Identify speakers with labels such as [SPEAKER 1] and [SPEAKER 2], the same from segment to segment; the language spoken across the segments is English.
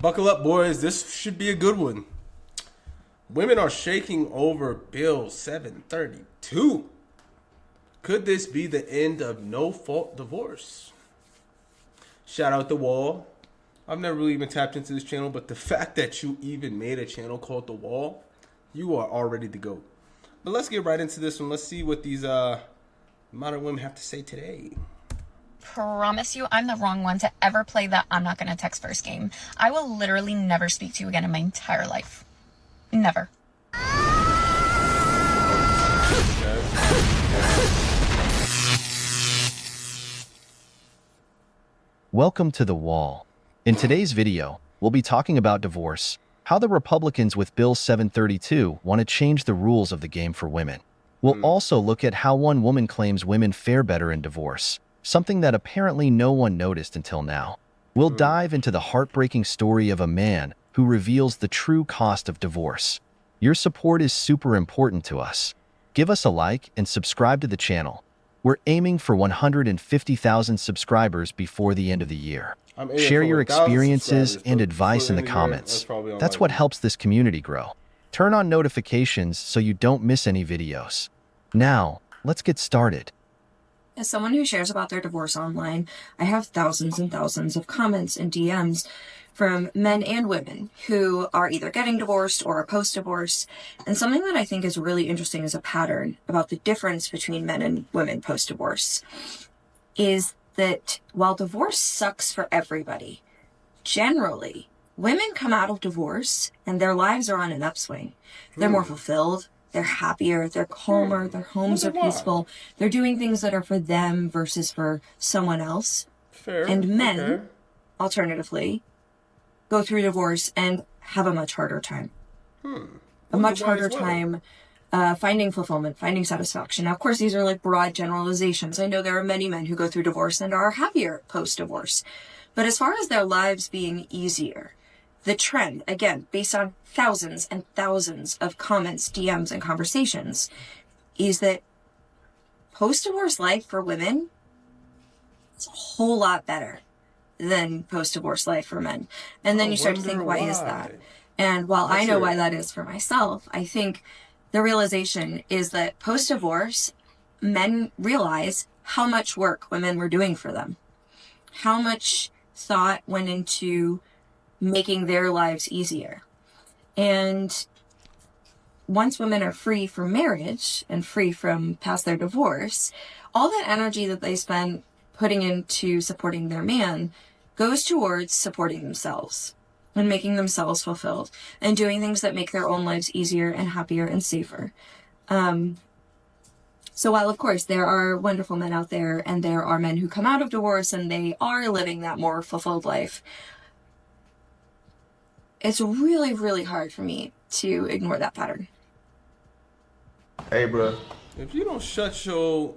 [SPEAKER 1] Buckle up, boys. This should be a good one. Women are shaking over Bill 732. Could this be the end of no fault divorce? Shout out The Wall. I've never really even tapped into this channel, but the fact that you even made a channel called The Wall, you are already the GOAT. But let's get right into this one. Let's see what these modern women have to say today.
[SPEAKER 2] Promise you I'm the wrong one to ever play that I'm not gonna text first game. I will literally never speak to you again in my entire life. Never.
[SPEAKER 3] Welcome to The Wall. In today's video, we'll be talking about divorce, how the Republicans with Bill 732 want to change the rules of the game for women. We'll also look at how one woman claims women fare better in divorce, something that apparently no one noticed until now. We'll dive into the heartbreaking story of a man who reveals the true cost of divorce. Your support is super important to us. Give us a like and subscribe to the channel. We're aiming for 150,000 subscribers before the end of the year. Share your experiences and advice in the comments. That's what helps this community grow. Turn on notifications so you don't miss any videos. Now, let's get started.
[SPEAKER 4] As someone who shares about their divorce online, I have thousands and thousands of comments and DMs from men and women who are either getting divorced or are post-divorce. And something that I think is really interesting as a pattern about the difference between men and women post-divorce is that while divorce sucks for everybody, generally, women come out of divorce and their lives are on an upswing. They're more fulfilled. They're happier, they're calmer, their homes are peaceful. They're doing things that are for them versus for someone else.
[SPEAKER 1] Fair.
[SPEAKER 4] And men, alternatively, go through divorce and have a much harder time. A much harder time finding fulfillment, finding satisfaction. Now, of course, these are like broad generalizations. I know there are many men who go through divorce and are happier post-divorce. But as far as their lives being easier, the trend, again, based on thousands and thousands of comments, DMs, and conversations, is that post-divorce life for women is a whole lot better than post-divorce life for men. And then you start to think, why is that? And while I know why that is for myself, I think the realization is that post-divorce, men realize how much work women were doing for them, how much thought went into making their lives easier. And once women are free from marriage and free from past their divorce, all that energy that they spend putting into supporting their man goes towards supporting themselves and making themselves fulfilled and doing things that make their own lives easier and happier and safer. So while, of course, there are wonderful men out there and there are men who come out of divorce and they are living that more fulfilled life, it's really, really hard for me to ignore that pattern.
[SPEAKER 5] Hey, bro.
[SPEAKER 1] If you don't shut your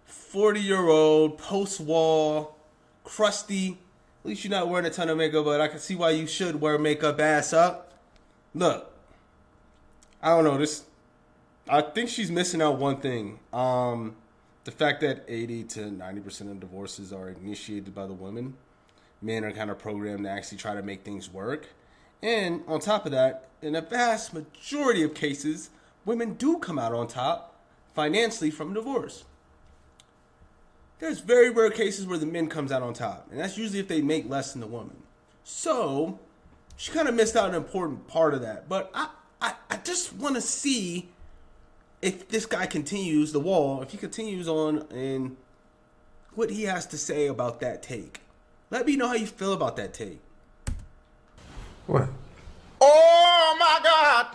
[SPEAKER 1] 40-year-old, post-wall, crusty, at least you're not wearing a ton of makeup, but I can see why you should wear makeup ass up. Look, I don't know, I think she's missing out one thing. The fact that 80 to 90% of divorces are initiated by the women. Men are kind of programmed to actually try to make things work. And on top of that, in a vast majority of cases, women do come out on top financially from divorce. There's very rare cases where the men comes out on top. And that's usually if they make less than the woman. So, she kind of missed out an important part of that. But I just want to see if this guy continues, The Wall, if he continues on and what he has to say about that take. Let me know how you feel about that take.
[SPEAKER 5] What? Oh my God!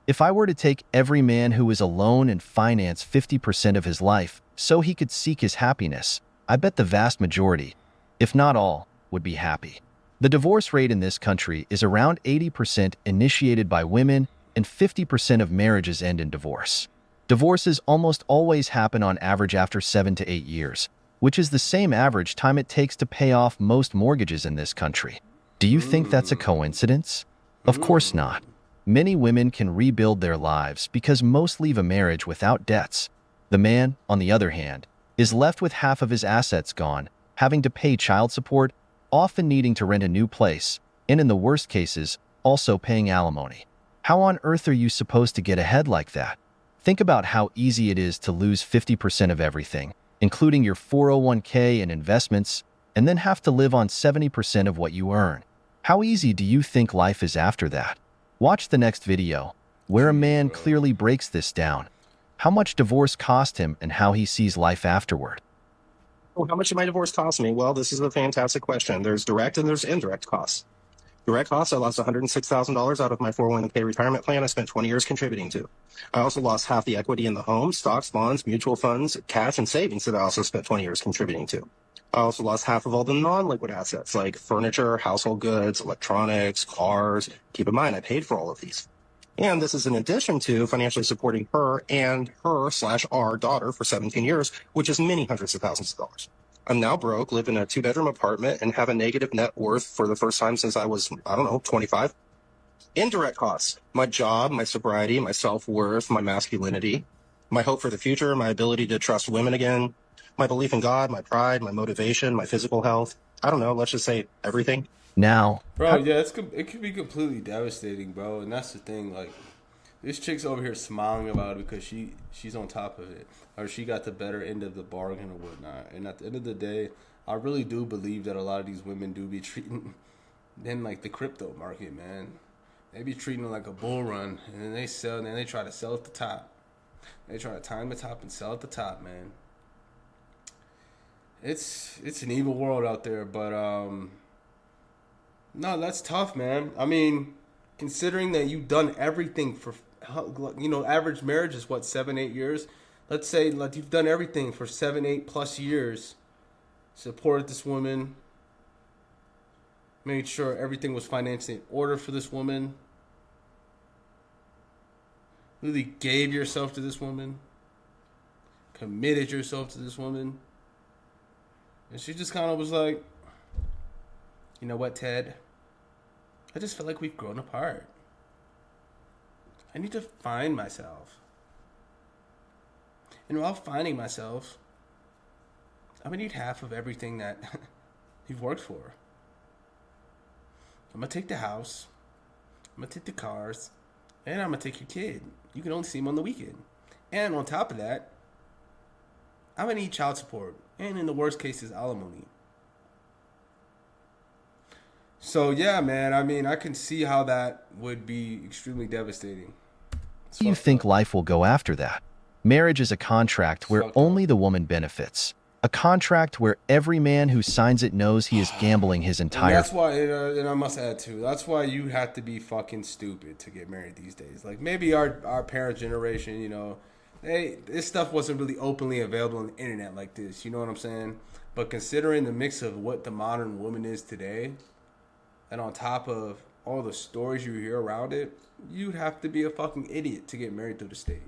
[SPEAKER 3] If I were to take every man who is alone and finance 50% of his life so he could seek his happiness, I bet the vast majority, if not all, would be happy. The divorce rate in this country is around 80% initiated by women and 50% of marriages end in divorce. Divorces almost always happen on average after 7 to 8 years, which is the same average time it takes to pay off most mortgages in this country. Do you think that's a coincidence? Of course not. Many women can rebuild their lives because most leave a marriage without debts. The man, on the other hand, is left with half of his assets gone, having to pay child support, often needing to rent a new place, and in the worst cases, also paying alimony. How on earth are you supposed to get ahead like that? Think about how easy it is to lose 50% of everything, including your 401k and investments, and then have to live on 70% of what you earn. How easy do you think life is after that? Watch the next video, where a man clearly breaks this down. How much divorce cost him and how he sees life afterward.
[SPEAKER 6] Well, how much did my divorce cost me? Well, this is a fantastic question. There's direct and there's indirect costs. Direct costs, I lost $106,000 out of my 401k retirement plan I spent 20 years contributing to. I also lost half the equity in the home, stocks, bonds, mutual funds, cash, and savings that I also spent 20 years contributing to. I also lost half of all the non-liquid assets like furniture, household goods, electronics, cars. Keep in mind, I paid for all of these. And this is in addition to financially supporting her and her/our daughter for 17 years, which is many hundreds of thousands of dollars. I'm now broke, live in a 2-bedroom apartment, and have a negative net worth for the first time since I was, 25. Indirect costs: my job, my sobriety, my self-worth, my masculinity, my hope for the future, my ability to trust women again, my belief in God, my pride, my motivation, my physical health. I don't know, let's just say everything.
[SPEAKER 3] Now,
[SPEAKER 1] Bro, yeah, it could be completely devastating, bro. And that's the thing. Like, this chick's over here smiling about it because she's on top of it, or she got the better end of the bargain or whatnot. And at the end of the day, I really do believe that a lot of these women do be treating them like the crypto market, man. They be treating it like a bull run, and then they sell, and then they try to sell at the top. They try to time the top and sell at the top, man. It's an evil world out there, but no, that's tough, man. I mean, considering that you've done everything for, average marriage is what, 7-8 years. Let's say like you've done everything for 7-8 plus years, supported this woman, made sure everything was financially in order for this woman, really gave yourself to this woman, committed yourself to this woman, and she just kind of was like, you know what, Ted? I just feel like we've grown apart. I need to find myself. And while finding myself, I'm going to need half of everything that you've worked for. I'm going to take the house, I'm going to take the cars, and I'm going to take your kid. You can only see him on the weekend. And on top of that, I'm going to need child support. And in the worst cases, alimony. So, yeah, man, I mean, I can see how that would be extremely devastating.
[SPEAKER 3] How do you think life will go after that? Marriage is a contract where only the woman benefits. A contract where every man who signs it knows he is gambling his entire...
[SPEAKER 1] And that's why, and I must add too, that's why you have to be fucking stupid to get married these days. Like, maybe our parents' generation, this stuff wasn't really openly available on the internet like this, you know what I'm saying? But considering the mix of what the modern woman is today, and on top of all the stories you hear around it, you'd have to be a fucking idiot to get married through the state.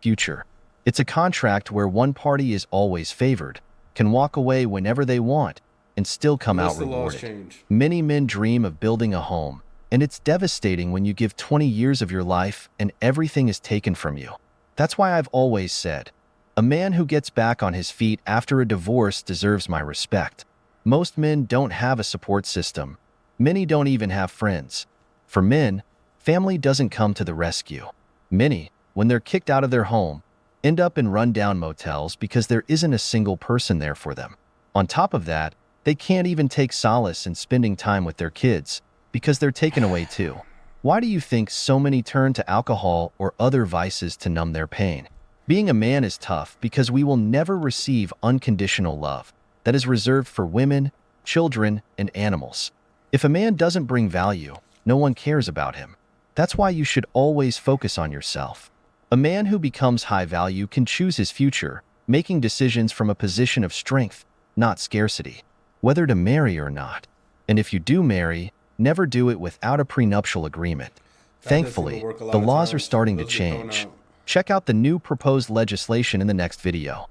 [SPEAKER 3] Future. It's a contract where one party is always favored, can walk away whenever they want, and still come out rewarded. Many men dream of building a home, and it's devastating when you give 20 years of your life and everything is taken from you. That's why I've always said, a man who gets back on his feet after a divorce deserves my respect. Most men don't have a support system. Many don't even have friends. For men, family doesn't come to the rescue. Many, when they're kicked out of their home, end up in run-down motels because there isn't a single person there for them. On top of that, they can't even take solace in spending time with their kids because they're taken away too. Why do you think so many turn to alcohol or other vices to numb their pain? Being a man is tough because we will never receive unconditional love that is reserved for women, children, and animals. If a man doesn't bring value, no one cares about him. That's why you should always focus on yourself. A man who becomes high value can choose his future, making decisions from a position of strength, not scarcity, whether to marry or not. And if you do marry, never do it without a prenuptial agreement. Thankfully, the laws are starting to change. Check out the new proposed legislation in the next video.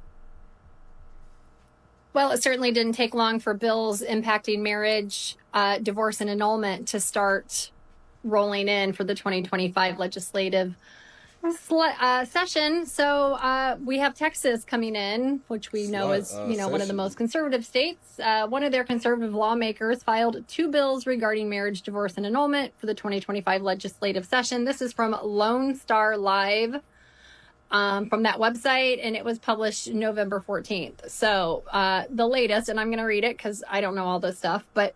[SPEAKER 7] Well, it certainly didn't take long for bills impacting marriage, divorce, and annulment to start rolling in for the 2025 legislative Session. So we have Texas coming in, which we know is, one of the most conservative states. One of their conservative lawmakers filed 2 bills regarding marriage, divorce, and annulment for the 2025 legislative session. This is from Lone Star Live, from that website, and it was published November 14th. So the latest, and I'm going to read it because I don't know all this stuff, but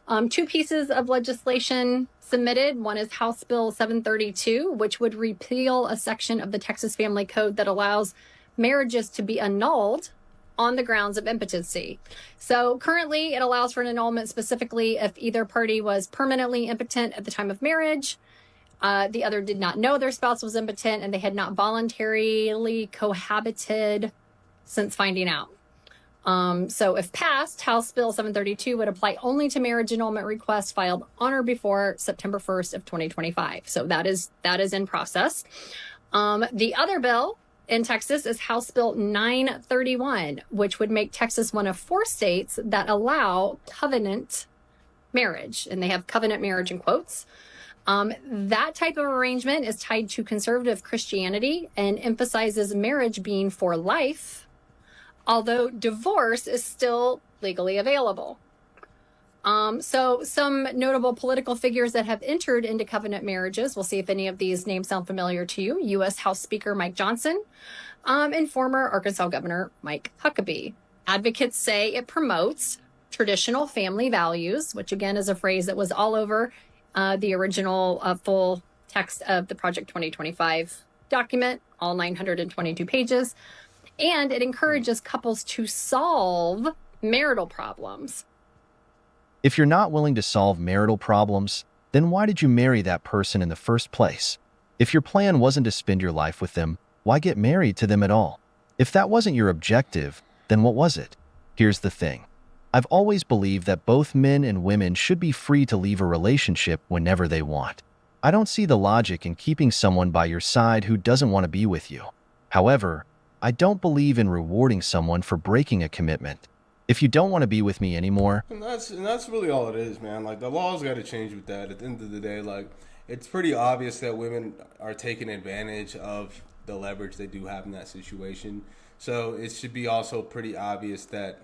[SPEAKER 7] 2 pieces of legislation submitted. One is House Bill 732, which would repeal a section of the Texas Family Code that allows marriages to be annulled on the grounds of impotency. So currently it allows for an annulment specifically if either party was permanently impotent at the time of marriage, the other did not know their spouse was impotent, and they had not voluntarily cohabited since finding out. So if passed, House Bill 732 would apply only to marriage annulment requests filed on or before September 1st of 2025. So that is in process. The other bill in Texas is House Bill 931, which would make Texas one of 4 states that allow covenant marriage, and they have covenant marriage in quotes. That type of arrangement is tied to conservative Christianity and emphasizes marriage being for life, although divorce is still legally available. So some notable political figures that have entered into covenant marriages, we'll see if any of these names sound familiar to you. U.S. House Speaker Mike Johnson, and former Arkansas Governor Mike Huckabee. Advocates say it promotes traditional family values, which again is a phrase that was all over the original full text of the Project 2025 document, all 922 pages. And it encourages couples to solve marital problems.
[SPEAKER 3] If you're not willing to solve marital problems, then why did you marry that person in the first place? If your plan wasn't to spend your life with them, why get married to them at all? If that wasn't your objective, then what was it? Here's the thing. I've always believed that both men and women should be free to leave a relationship whenever they want. I don't see the logic in keeping someone by your side who doesn't want to be with you. However, I don't believe in rewarding someone for breaking a commitment. If you don't want to be with me anymore...
[SPEAKER 1] And that's really all it is, man. Like, the law's got to change with that. At the end of the day, like, it's pretty obvious that women are taking advantage of the leverage they do have in that situation. So it should be also pretty obvious that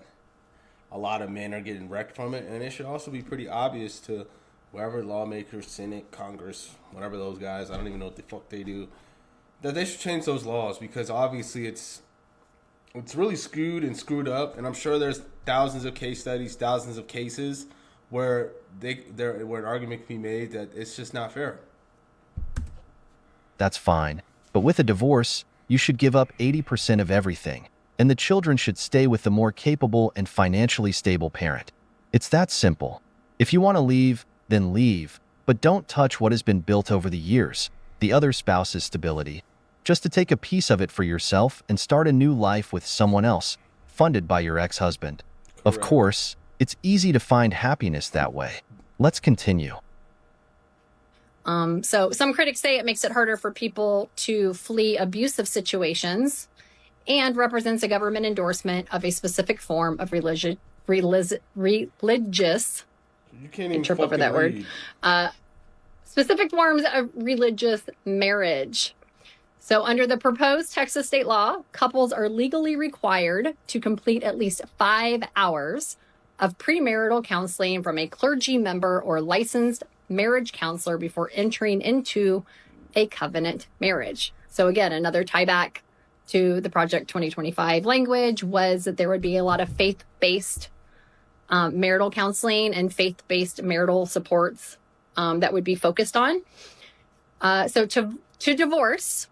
[SPEAKER 1] a lot of men are getting wrecked from it. And it should also be pretty obvious to wherever lawmakers, Senate, Congress, whatever those guys, I don't even know what the fuck they do, that they should change those laws, because obviously it's really skewed and screwed up, and I'm sure there's thousands of case studies, thousands of cases where where an argument can be made that it's just not fair.
[SPEAKER 3] That's fine, but with a divorce, you should give up 80% of everything, and the children should stay with the more capable and financially stable parent. It's that simple. If you want to leave, then leave, but don't touch what has been built over the years, the other spouse's stability, just to take a piece of it for yourself and start a new life with someone else, funded by your ex-husband. Of course, it's easy to find happiness that way. Let's continue.
[SPEAKER 7] So some critics say it makes it harder for people to flee abusive situations and represents a government endorsement of a specific form of religious
[SPEAKER 1] You can't even
[SPEAKER 7] trip over that
[SPEAKER 1] read.
[SPEAKER 7] word. Specific forms of religious marriage. So under the proposed Texas state law, couples are legally required to complete at least 5 hours of premarital counseling from a clergy member or licensed marriage counselor before entering into a covenant marriage. So again, another tie back to the Project 2025 language was that there would be a lot of faith-based marital counseling and faith-based marital supports that would be focused on. So to divorce,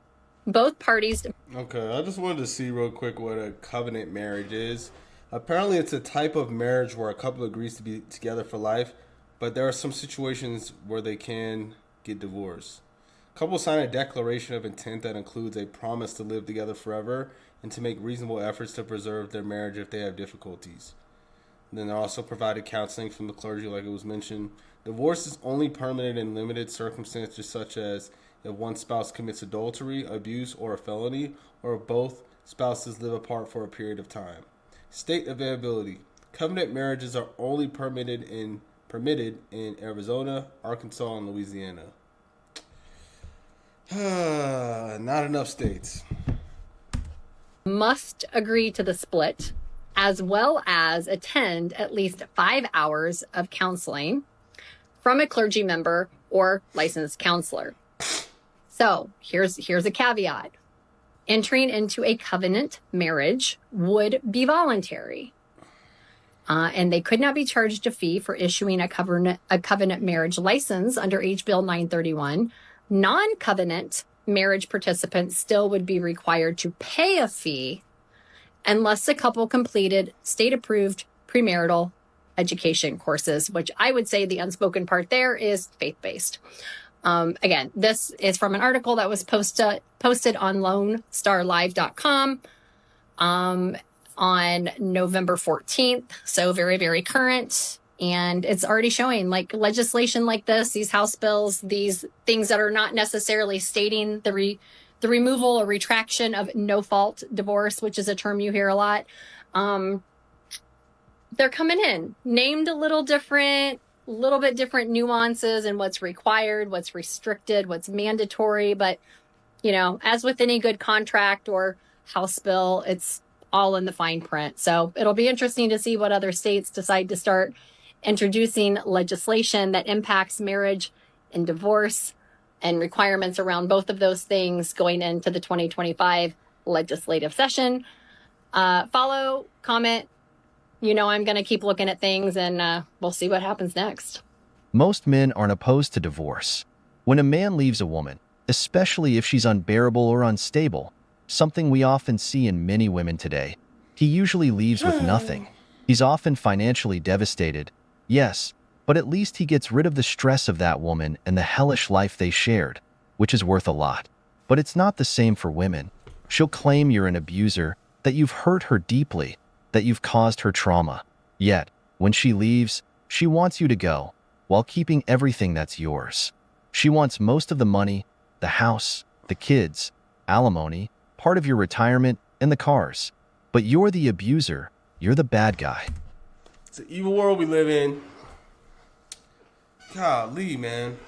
[SPEAKER 7] both parties.
[SPEAKER 1] Okay, I just wanted to see real quick what a covenant marriage is. Apparently, it's a type of marriage where a couple agrees to be together for life, but there are some situations where they can get divorced. Couples sign a declaration of intent that includes a promise to live together forever and to make reasonable efforts to preserve their marriage if they have difficulties. And then they're also provided counseling from the clergy, like it was mentioned. Divorce is only permitted in limited circumstances, such as if one spouse commits adultery, abuse, or a felony, or if both spouses live apart for a period of time. State availability. Covenant marriages are only permitted in Arizona, Arkansas, and Louisiana. Not enough states.
[SPEAKER 7] Must agree to the split, as well as attend at least 5 hours of counseling from a clergy member or licensed counselor. So here's a caveat. Entering into a covenant marriage would be voluntary. And they could not be charged a fee for issuing a covenant marriage license under H. Bill 931. Non-covenant marriage participants still would be required to pay a fee unless the couple completed state-approved premarital education courses, which I would say the unspoken part there is faith-based. Again, this is from an article that was posted on LoneStarLive.com on November 14th. So very, very current. And it's already showing like legislation like this, these House bills, these things that are not necessarily stating the removal or retraction of no-fault divorce, which is a term you hear a lot. They're coming in, named a little bit different nuances and what's required, what's restricted, what's mandatory. But, you know, as with any good contract or House bill, it's all in the fine print. So it'll be interesting to see what other states decide to start introducing legislation that impacts marriage and divorce and requirements around both of those things going into the 2025 legislative session. Follow, comment. You know, I'm going to keep looking at things and we'll see what happens next.
[SPEAKER 3] Most men aren't opposed to divorce. When a man leaves a woman, especially if she's unbearable or unstable, something we often see in many women today, he usually leaves with nothing. He's often financially devastated, yes, but at least he gets rid of the stress of that woman and the hellish life they shared, which is worth a lot. But it's not the same for women. She'll claim you're an abuser, that you've hurt her deeply, that you've caused her trauma. Yet, when she leaves, she wants you to go, while keeping everything that's yours. She wants most of the money, the house, the kids, alimony, part of your retirement, and the cars. But you're the abuser. You're the bad guy.
[SPEAKER 1] It's an evil world we live in. Golly, man.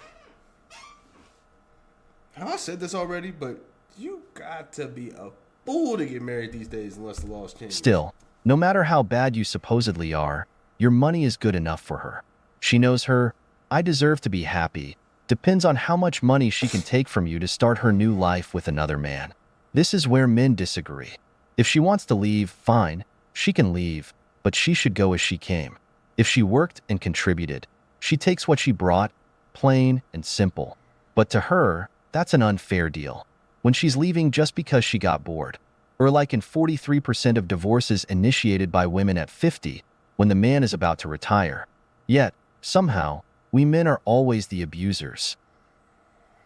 [SPEAKER 1] Have I said this already? But you got to be a fool to get married these days unless the laws change.
[SPEAKER 3] Still, no matter how bad you supposedly are, your money is good enough for her. She knows her, I deserve to be happy, depends on how much money she can take from you to start her new life with another man. This is where men disagree. If she wants to leave, fine, she can leave, but she should go as she came. If she worked and contributed, she takes what she brought, plain and simple. But to her, that's an unfair deal. When she's leaving just because she got bored, or like in 43% of divorces initiated by women at 50, when the man is about to retire. Yet, somehow, we men are always the abusers.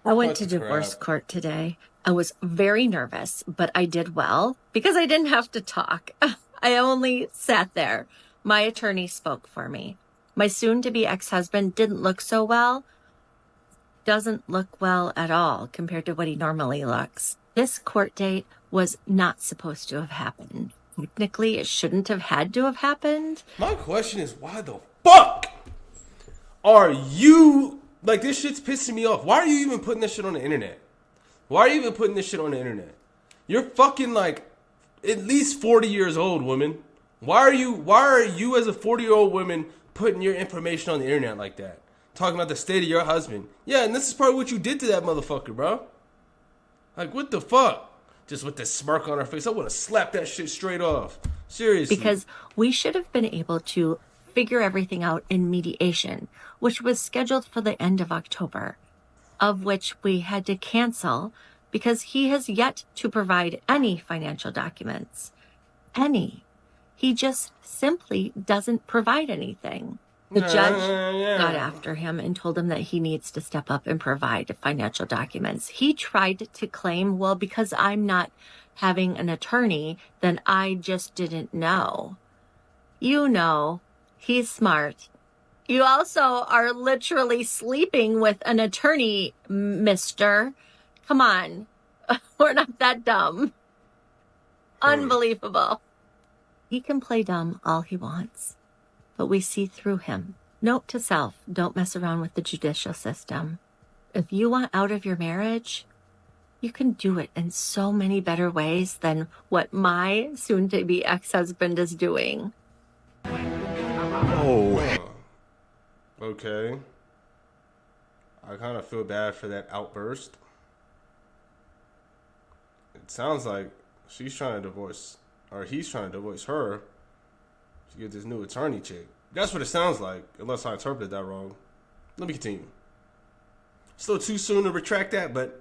[SPEAKER 8] I went to divorce court today. I was very nervous, but I did well because I didn't have to talk. I only sat there. My attorney spoke for me. My soon-to-be ex-husband didn't look so well. Doesn't look well at all compared to what he normally looks. This court date was not supposed to have happened. Technically, it shouldn't have had to have happened.
[SPEAKER 1] My question is, why the fuck are you... Like, this shit's pissing me off. Why are you even putting this shit on the internet? Why are you even putting this shit on the internet? You're fucking, like, at least 40 years old, woman. Why are you as a 40-year-old woman putting your information on the internet like that? Talking about the state of your husband. Yeah, and this is probably what you did to that motherfucker, bro. Like, what the fuck? Just with this smirk on her face. I want to slap that shit straight off. Seriously.
[SPEAKER 8] Because we should have been able to figure everything out in mediation, which was scheduled for the end of October, of which we had to cancel because he has yet to provide any financial documents. Any. He just simply doesn't provide anything. The judge got after him and told him that he needs to step up and provide financial documents. He tried to claim, well, because I'm not having an attorney, then I just didn't know. You know, he's smart. You also are literally sleeping with an attorney, mister. Come on. We're not that dumb. Unbelievable. He can play dumb all he wants, but we see through him. Note to self, don't mess around with the judicial system. If you want out of your marriage, You can do it in so many better ways than what my soon-to-be ex-husband is doing.
[SPEAKER 5] Oh.
[SPEAKER 1] Okay. I kind of feel bad for that outburst. It sounds like she's trying to divorce, or he's trying to divorce her to get this new attorney chick. That's what it sounds like, unless I interpreted that wrong. Let me continue. Still too soon to retract that, but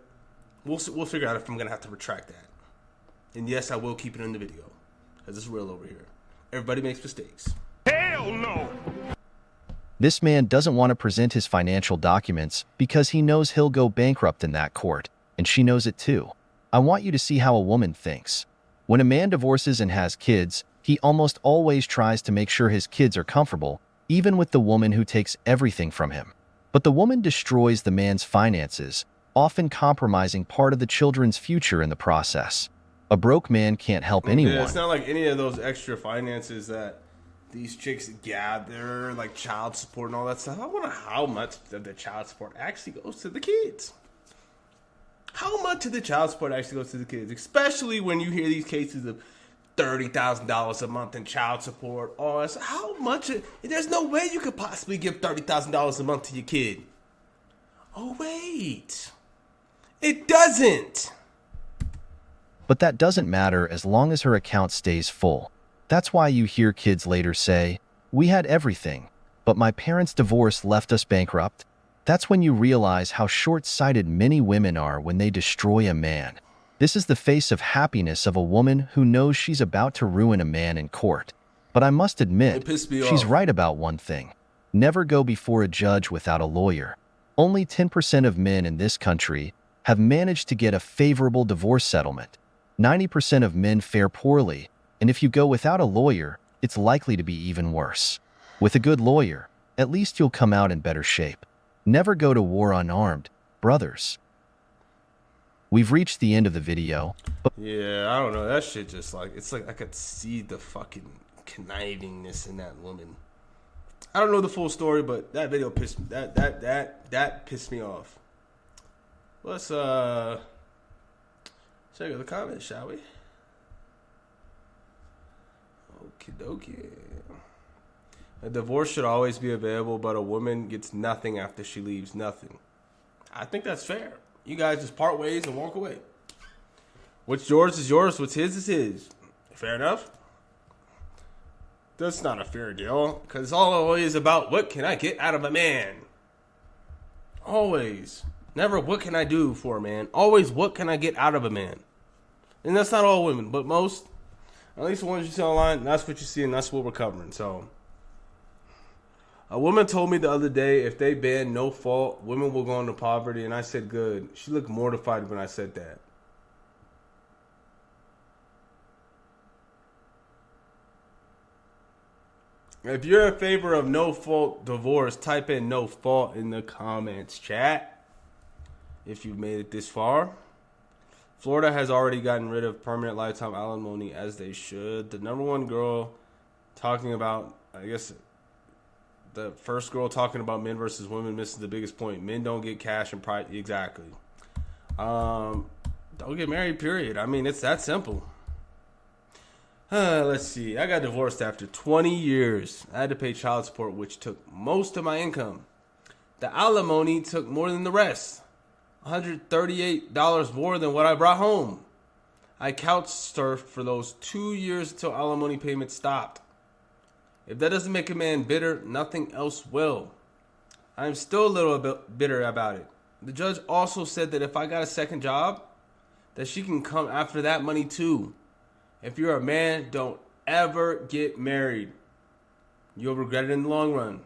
[SPEAKER 1] we'll figure out if I'm going to have to retract that. And yes, I will keep it in the video, because it's real over here. Everybody makes mistakes.
[SPEAKER 5] Hell no.
[SPEAKER 3] This man doesn't want to present his financial documents because he knows he'll go bankrupt in that court, and she knows it too. I want you to see how a woman thinks. When a man divorces and has kids, he almost always tries to make sure his kids are comfortable, even with the woman who takes everything from him. But the woman destroys the man's finances, often compromising part of the children's future in the process. A broke man can't help anyone.
[SPEAKER 1] Yeah, it's not like any of those extra finances that these chicks gather, like child support and all that stuff. I wonder how much of the child support actually goes to the kids. How much of the child support actually goes to the kids? Especially when you hear these cases of $30,000 a month in child support. Oh, it's how much? There's no way you could possibly give $30,000 a month to your kid. Oh, wait. It doesn't.
[SPEAKER 3] But that doesn't matter as long as her account stays full. That's why you hear kids later say, "We had everything, but my parents' divorce left us bankrupt." That's when you realize how short-sighted many women are when they destroy a man. This is the face of happiness of a woman who knows she's about to ruin a man in court. But I must admit, she's right about one thing. Never go before a judge without a lawyer. Only 10% of men in this country have managed to get a favorable divorce settlement. 90% of men fare poorly, and if you go without a lawyer, it's likely to be even worse. With a good lawyer, at least you'll come out in better shape. Never go to war unarmed, brothers. We've reached the end of the video, but
[SPEAKER 1] yeah, I don't know. That shit just like, it's like I could see the fucking connivingness in that woman. I don't know the full story, but that video pissed me. That pissed me off. Let's check out the comments, shall we? Okie dokie. A divorce should always be available, but a woman gets nothing after she leaves. Nothing. I think that's fair. You guys just part ways and walk away. What's yours is yours. What's his is his. Fair enough? That's not a fair deal, because it's always about what can I get out of a man. Always. Never what can I do for a man. Always what can I get out of a man. And that's not all women, but most. At least the ones you see online, that's what you see and that's what we're covering. So, a woman told me the other day, if they ban no fault, women will go into poverty. And I said, good. She looked mortified when I said that. If you're in favor of no fault divorce, type in no fault in the comments, chat. If you've made it this far. Florida has already gotten rid of permanent lifetime alimony, as they should. The number one girl talking about, I guess, the first girl talking about men versus women misses the biggest point. Men don't get cash and pride. Exactly. Don't get married, period. I mean, it's that simple. Let's see. I got divorced after 20 years. I had to pay child support, which took most of my income. The alimony took more than the rest. $138 more than what I brought home. I couch surfed for those 2 years until alimony payments stopped. If that doesn't make a man bitter, nothing else will. I'm still a little bit bitter about it. The judge also said that if I got a second job, that she can come after that money too. If you're a man, don't ever get married. You'll regret it in the long run.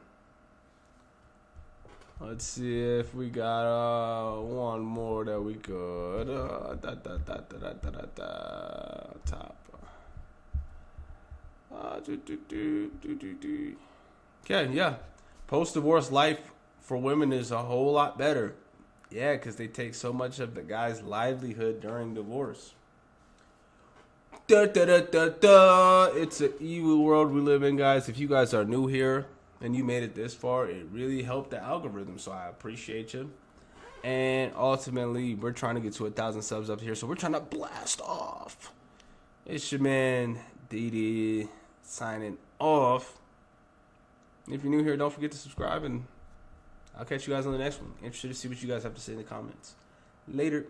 [SPEAKER 1] Let's see if we got one more that we could. Top. Okay, yeah. Post-divorce life for women is a whole lot better. Yeah, because they take so much of the guy's livelihood during divorce. It's an evil world we live in, guys. If you guys are new here and you made it this far, it really helped the algorithm, so I appreciate you. And ultimately, we're trying to get to 1,000 subs up here, so we're trying to blast off. It's your man, Didi, signing off. If you're new here, don't forget to subscribe, and I'll catch you guys on the next one. Interested to see what you guys have to say in the comments. Later.